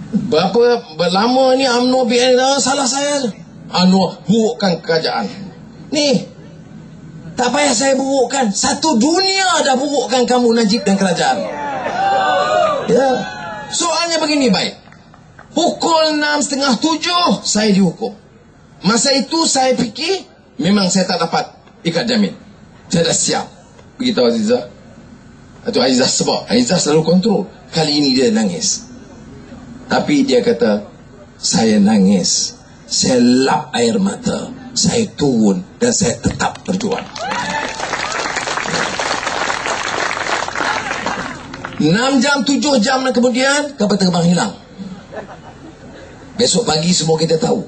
Berapa lama ni UMNO BN, salah saya. UMNO burukkan kerajaan. Ni, tak payah saya burukkan. Satu dunia dah burukkan kamu, Najib dan kerajaan. Ya. Soalnya begini, baik. Pukul 6:30, 7 saya dihukum. Masa itu saya fikir memang saya tak dapat ikat jamin. Saya dah siap. Beritahu Aziza. Atau Aziza sebab Aziza selalu kontrol. Kali ini dia nangis. Tapi dia kata, saya nangis, saya lap air mata, saya turun dan saya tetap berjuang. 6 jam, 7 jam kemudian kapal terbang hilang. Besok pagi semua kita tahu.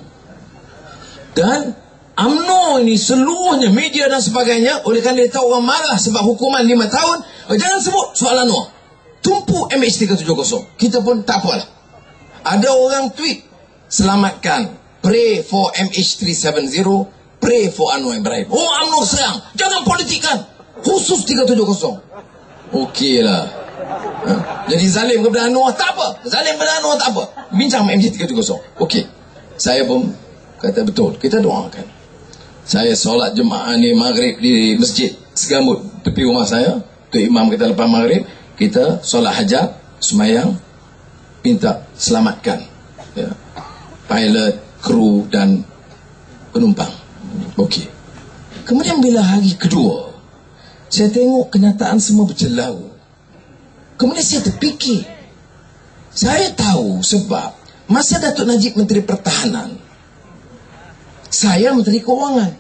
Dan UMNO ini seluruhnya, media dan sebagainya, oleh kerana dia tahu orang marah sebab hukuman 5 tahun, jangan sebut soal Anwar. Tumpu MH370. Kita pun tak apalah. Ada orang tweet, selamatkan, pray for MH370, pray for Anwar Ibrahim. Oh, UMNO serang, jangan politikkan, khusus 370. Okey lah. Jadi zalim kepada Anwar tak apa, zalim kepada Anwar tak apa, bincang MH370. Okey, saya pun kata betul, kita doakan. Saya solat jemaah ni maghrib di masjid Segambut tepi rumah saya. Tu imam kita lepas maghrib, kita solat hajat, semayang, minta selamatkan, ya, pilot, kru dan penumpang. Okey. Kemudian bila hari kedua, saya tengok kenyataan semua bercelau. Kemudian saya terfikir, saya tahu sebab masa Datuk Najib Menteri Pertahanan, saya Menteri Kewangan.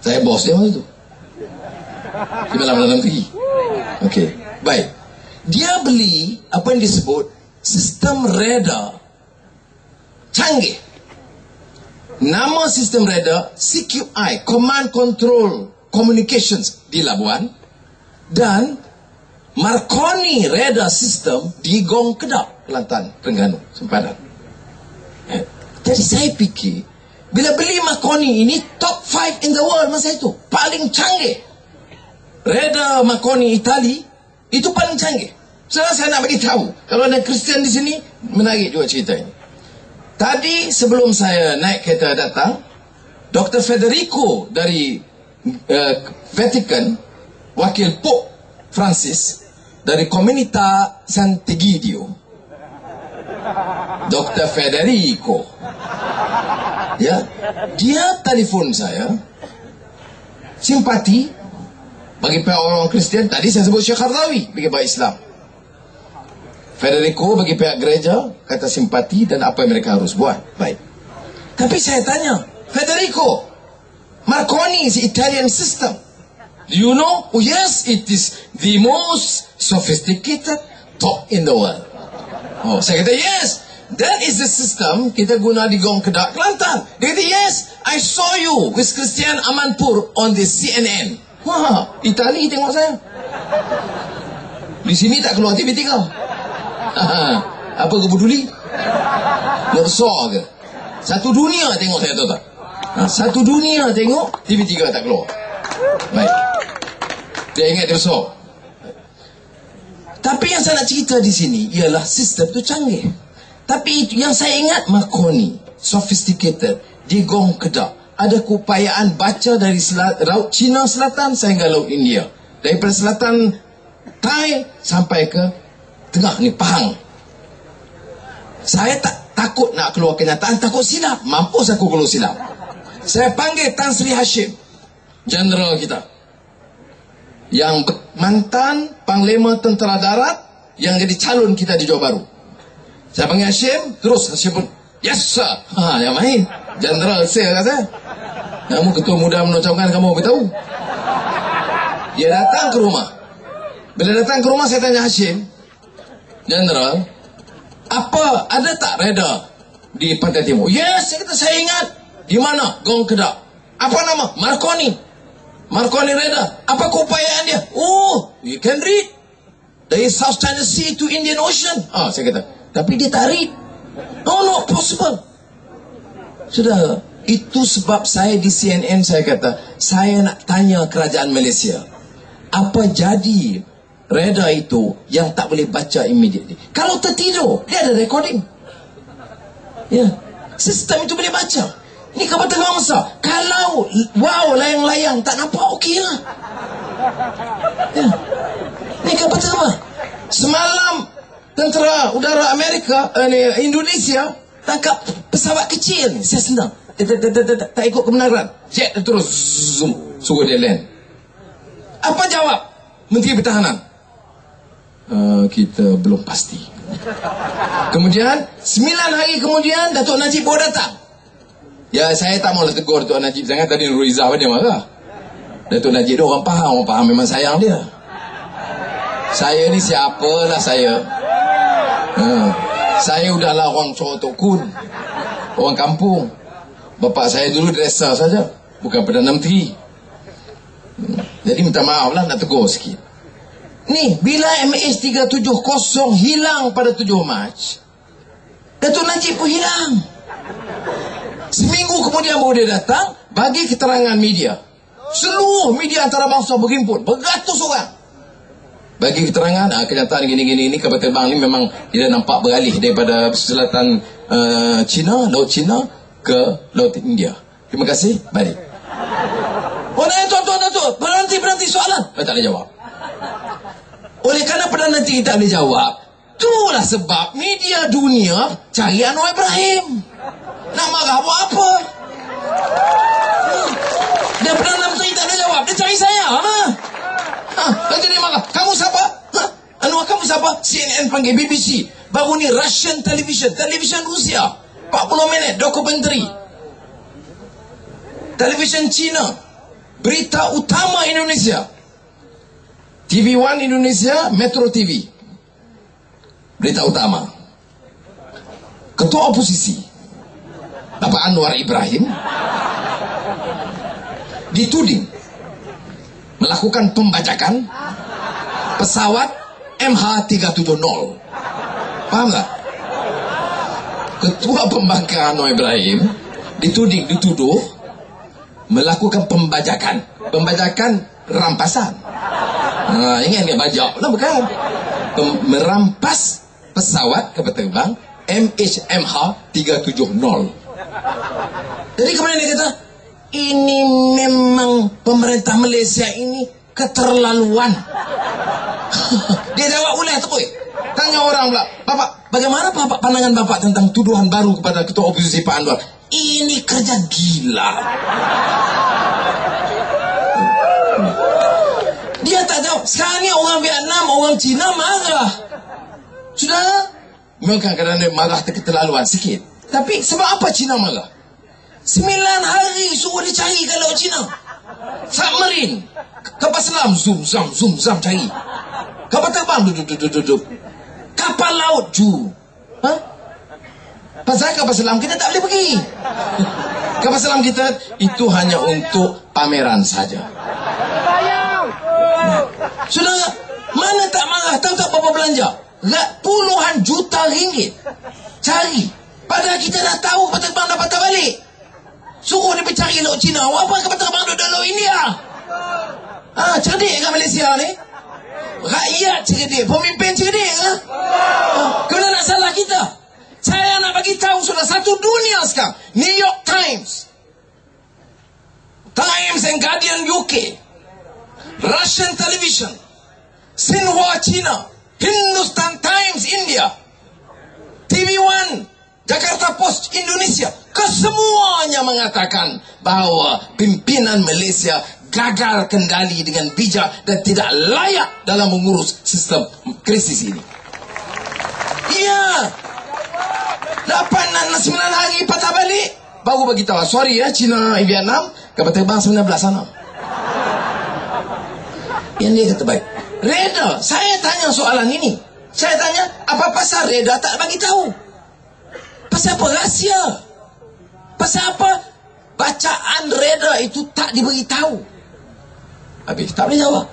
Saya bos dia masa tu. Di dalam pergi. Okey, baik. Dia beli apa yang disebut sistem radar canggih. Nama sistem radar CQI, Command Control Communications di Labuan, dan Marconi Radar System di Gong Kedak, Kelantan, Terengganu, Sempadan. Jadi saya fikir, bila beli Marconi ini, top 5 in the world masa itu, paling canggih. Radar Marconi Itali itu paling canggih. Saya nak bagi tahu, kalau ada Kristian di sini, menarik juga cerita ini. Tadi sebelum saya naik kereta datang, Dr. Federico dari Vatican, wakil Pope Francis dari Comunità Sant'Egidio, Dr. Federico, ya, dia telefon saya, simpati bagi pihak orang Kristian. Tadi saya sebut Syekh Qardawi bagi pihak Islam. Federico bagi pihak gereja, kata simpati dan apa yang mereka harus buat. Baik. Tapi saya tanya, Federico, Marconi is Italian system. Do you know? Oh yes, it is the most sophisticated top in the world. Oh, saya kata yes, that is the system kita guna di Gong Kedak, Kelantan. Dia kata yes, I saw you with Christian Amanpour on the CNN. Wah, Itali tengok saya. Di sini tak keluar TV3. Apa ke peduli? Nak besar ke? Satu dunia tengok saya, tahu tak? Satu dunia tengok, TV3 tak keluar. Baik. Dia ingat dia besar. Tapi yang saya nak cerita di sini ialah sistem tu canggih. Tapi itu yang saya ingat, Marconi, sophisticated, di Gong Kedak. Ada keupayaan baca dari Laut Cina Selatan sehingga Laut India. Daripada selatan Thai sampai ke tengah ni, Pahang. Saya tak takut nak keluar kenyataan, takut silap. Mampus aku kalau silap. Saya panggil Tan Sri Hashim, Jeneral kita, yang mantan Panglima Tentera Darat, yang jadi calon kita di Johor Bahru. Saya panggil Hashim, terus Hashim pun, yes sir. Yang main Jeneral saya kata, kamu ketua muda menocamkan, kamu beritahu. Dia datang ke rumah. Bila datang ke rumah, saya tanya Hashim, Jeneral, apa, ada tak radar di Pantai Timur? Yes, saya kata, saya ingat. Di mana? Gong Kedak. Apa nama? Marconi. Marconi radar. Apa keupayaan dia? Oh, you can read. Dari South China Sea to Indian Ocean. Saya kata, tapi dia tak read. No, not possible. Sudah, itu sebab saya di CNN, saya kata, saya nak tanya kerajaan Malaysia, apa jadi Reda itu yang tak boleh baca immediately. Kalau tertidur, dia ada recording. Ya, sistem itu boleh baca. Ini kapal terbang besar. Kalau wow layang-layang tak nampak, okey lah. Ya. Ini kapal terbang. Semalam tentera udara Amerika, Indonesia tangkap pesawat kecil ni. Saya senang. Tak ikut kebenaran. Jet terus zoom, suruh dia land. Apa jawab Menteri Pertahanan? Kita belum pasti. Kemudian 9 hari kemudian Datuk Najib baru datang. Ya, saya tak maulah tegur Datuk Najib sangat. Tadi Nurul Izzah dia marah. Datuk Najib dia orang faham memang sayang dia. Saya ni siapalah saya. Saya udahlah orang Tok Kun, orang kampung. Bapa saya dulu dresser saja, bukan Perdana Menteri. Jadi minta maaf lah, nak tegur sikit. Ni, bila MH370 hilang pada 7 Mac, Datuk Najib pun hilang. Seminggu kemudian baru dia datang, bagi keterangan media. Seluruh media antarabangsa berhimpun, beratus orang. Bagi keterangan, kenyataan gini-gini ni, kapal terbang ni memang dia nampak beralih daripada selatan China, Laut China ke Laut India. Terima kasih, balik. Tuan, berhenti soalan. Tak boleh jawab. Oleh kerana Perdana Menteri tak boleh jawab, itulah sebab media dunia cari Anwar Ibrahim. Nak marah buat apa? Dia Perdana Menteri tak boleh jawab, dia cari saya. Nanti dia marah. Kamu siapa? Anwar, kamu siapa? CNN panggil, BBC. Baru ni Russian television Rusia. 40 minit dokumentari. Television China. Berita utama Indonesia. TV1 Indonesia, Metro TV. Berita utama. Ketua oposisi Bapak Anwar Ibrahim dituding melakukan pembajakan pesawat MH370. Faham tak? Ketua pembangkang Anwar Ibrahim dituduh melakukan pembajakan rampasan. Ingat dia bajak lah, bukan? Merampas pesawat kapal terbang MH370. Jadi kemudian dia kata, ini memang pemerintah Malaysia ini keterlaluan. Dia jawab ulang terus. Tanya orang pula, Bapak, bagaimana pandangan Bapak tentang tuduhan baru kepada ketua oposisi Pak Anwar? Ini kerja gila. Dia tak tahu. Sekarang ni orang Vietnam, orang Cina marah. Sudah? Memang kadang-kadang dia marah keterlaluan sikit. Tapi sebab apa Cina marah? 9 hari suruh dia cari ke Laut Cina. Submarine. Kapal selam, zoom, cari. Kapal terbang, duduk. Kapal laut, pasal kapal selam kita tak boleh pergi. Kapal selam kita itu hanya untuk pameran saja. Sudah, mana tak marah? Tahu tak berapa belanja? Puluhan juta ringgit cari. Padahal kita dah tahu kapal terbang dah patah balik. Suruh dia pergi Laut Cina. Apa kapal terbang duduk Laut India? Cerdik kan Malaysia ni? Rakyat cerdik, pemimpin cerdik kan? Kena nak salah kita. Saya nak bagi tahu sudah satu dunia sekarang. New York Times and Guardian UK, Russian Television, Xinhua China, Hindustan Times India, TV1, Jakarta Post Indonesia, kesemuanya mengatakan bahawa pimpinan Malaysia gagal kendali dengan bijak dan tidak layak dalam mengurus sistem krisis ini. Ya, 9 hari patah balik, baru bagi tahu, sorry ya, China, Vietnam, kapal terbang 19 sana. Yang dia kata baik. Reda, saya tanya soalan ini. Saya tanya, apa pasal Reda tak bagi tahu? Pasal apa rahsia? Pasal apa bacaan Reda itu tak diberitahu? Habis, tak boleh jawab.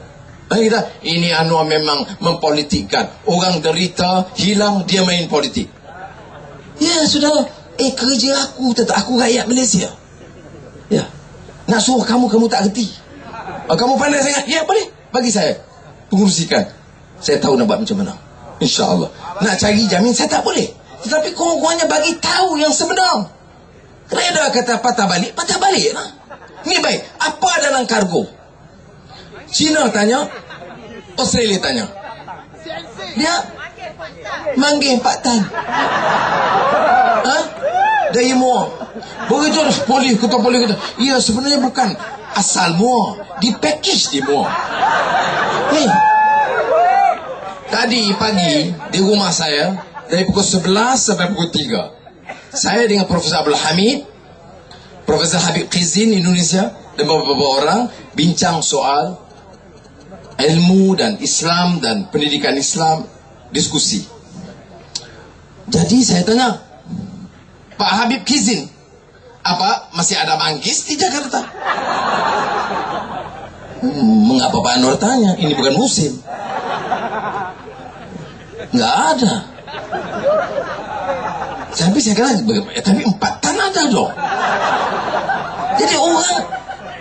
Kita, ini Anwar memang mempolitikkan. Orang derita, hilang, dia main politik. Ya, sudah. Kerja aku, tetap aku rakyat Malaysia. Ya. Nak suruh kamu tak reti. Kamu pandai sangat. Ya, boleh. Bagi saya. Pengurusikan. Saya tahu nak buat macam mana. InsyaAllah. Nak cari jamin saya tak boleh. Tetapi kurang-kurangnya bagi tahu yang sebenar. Reda kata patah balik lah. Ni baik. Apa dalam kargo? China tanya, Australia tanya. Dia manggil Pak Tan. Dari mua. Begitu polis, ketua polis kata, ya sebenarnya bukan asal mua, di package di mua. Ni tadi pagi di rumah saya dari pukul 11 sampai pukul 3 saya dengan Profesor Abdul Hamid, Profesor Habib Khizin Indonesia dan beberapa orang bincang soal ilmu dan Islam dan pendidikan Islam, diskusi. Jadi saya tanya, Pak Habib Khizin, apa masih ada manggis di Jakarta? Mengapa Pak Anwar tanya? Ini bukan musim. Nggak ada. Tapi saya kata, tapi 4 tan ada dong. Jadi orang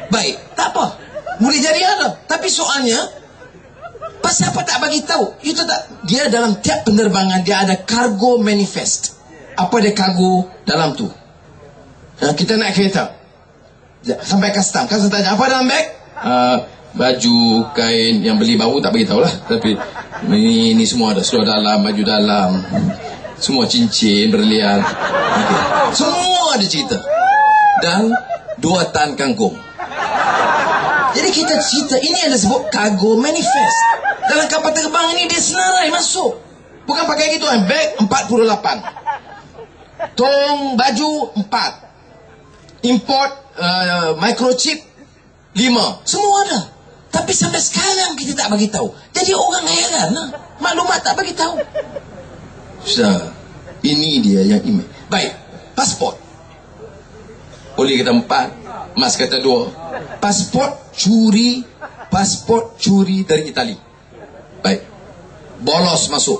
baik, tak apa, boleh jadi ada. Tapi soalnya, pasal apa tak bagi tahu? Itu tak. Dia dalam tiap penerbangan dia ada cargo manifest. Apa dia cargo dalam tu? Kita naik kereta sampai custom tanya apa dalam beg? Baju, kain, yang beli baru tak beritahu lah. Tapi ini semua ada, seluar dalam, baju dalam, semua cincin, berlian, okay. Semua ada cerita. Dan 2 tan kangkung. Jadi kita cerita, ini yang disebut cargo manifest. Dalam kapal terbang ini dia senarai masuk. Bukan pakai gitu, beg 48, tong baju 4, import microchip 5, semua ada. Tapi sampai sekarang kita tak bagi tahu. Jadi orang heran lah. Maklumat tak bagi tahu. Sudah. Ini dia yang email. Baik. Pasport. Boleh kata 4. Mas kata 2. Pasport curi dari Itali. Baik. Bolos masuk.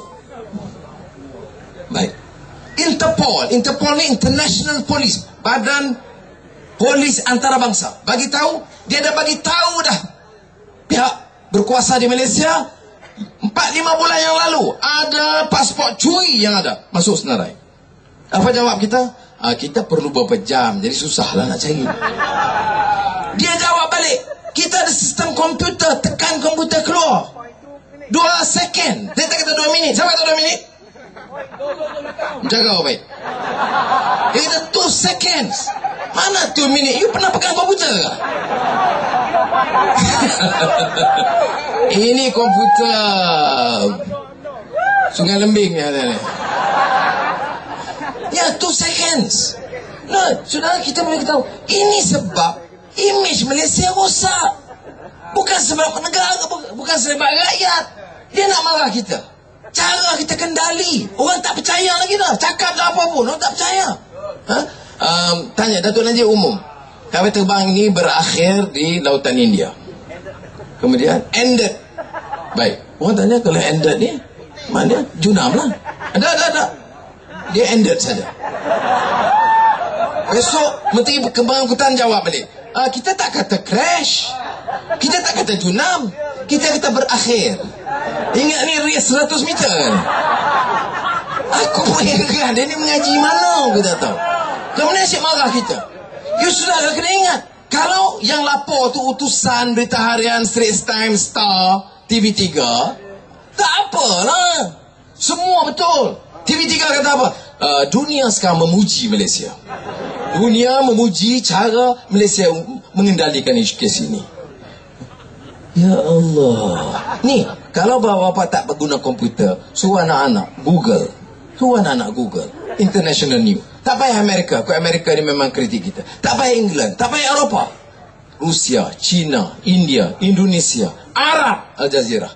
Baik. Interpol ni International Police, Badan Polis Antarabangsa. Bagi tahu, dia dah bagi tahu dah. Pihak berkuasa di Malaysia 4-5 bulan yang lalu ada pasport curi yang ada masuk senarai. Apa jawab kita? Kita perlu beberapa jam, jadi susahlah nak cari. Dia jawab balik, kita ada sistem komputer, tekan komputer keluar 2 second. Dia tak kata 2 minit. Siapa kata 2 minit? Jaga baik. Dia kata 2 seconds. Mana 2 minit? You pernah pegang komputer ke? Ini komputer Sungai Lembing ni ada ni. Ya, 2 seconds. Nah, saudara, kita boleh tahu ini sebab image Malaysia rosak. Bukan sebab negara, bukan sebab rakyat. Dia nak marah kita. Cara kita kendali. Orang tak percaya lagi dah. Cakap dah apa pun, orang tak percaya. Tanya Datuk Najib umum, kapal terbang ini berakhir di Lautan India. Kemudian ended. Baik. Orang tanya kalau ended ni mana? Junam lah. Ada. Dia ended saja. Besok Menteri Pembangunan jawab balik. Kita tak kata crash. Kita tak kata junam. Kita kata berakhir. Ingat ni race 100 meter. Aku pun ingat dia ni mengaji mana aku tak tahu. Kemudian asyik marah kita. You sudah kena ingat, kalau yang lapor tu utusan Berita Harian, Straits Times, Star, TV3, tak apalah. Semua betul. TV3 kata apa? Dunia sekarang memuji Malaysia. Dunia memuji cara Malaysia mengendalikan kes ini. Ya Allah. Ni, kalau bapak-bapak tak berguna komputer, suruh anak-anak Google. International News. Tak payah Amerika. Kau Amerika ni memang kritik kita. Tak payah England. Tak payah Eropah. Rusia, China, India, Indonesia, Arab, Al Jazeera.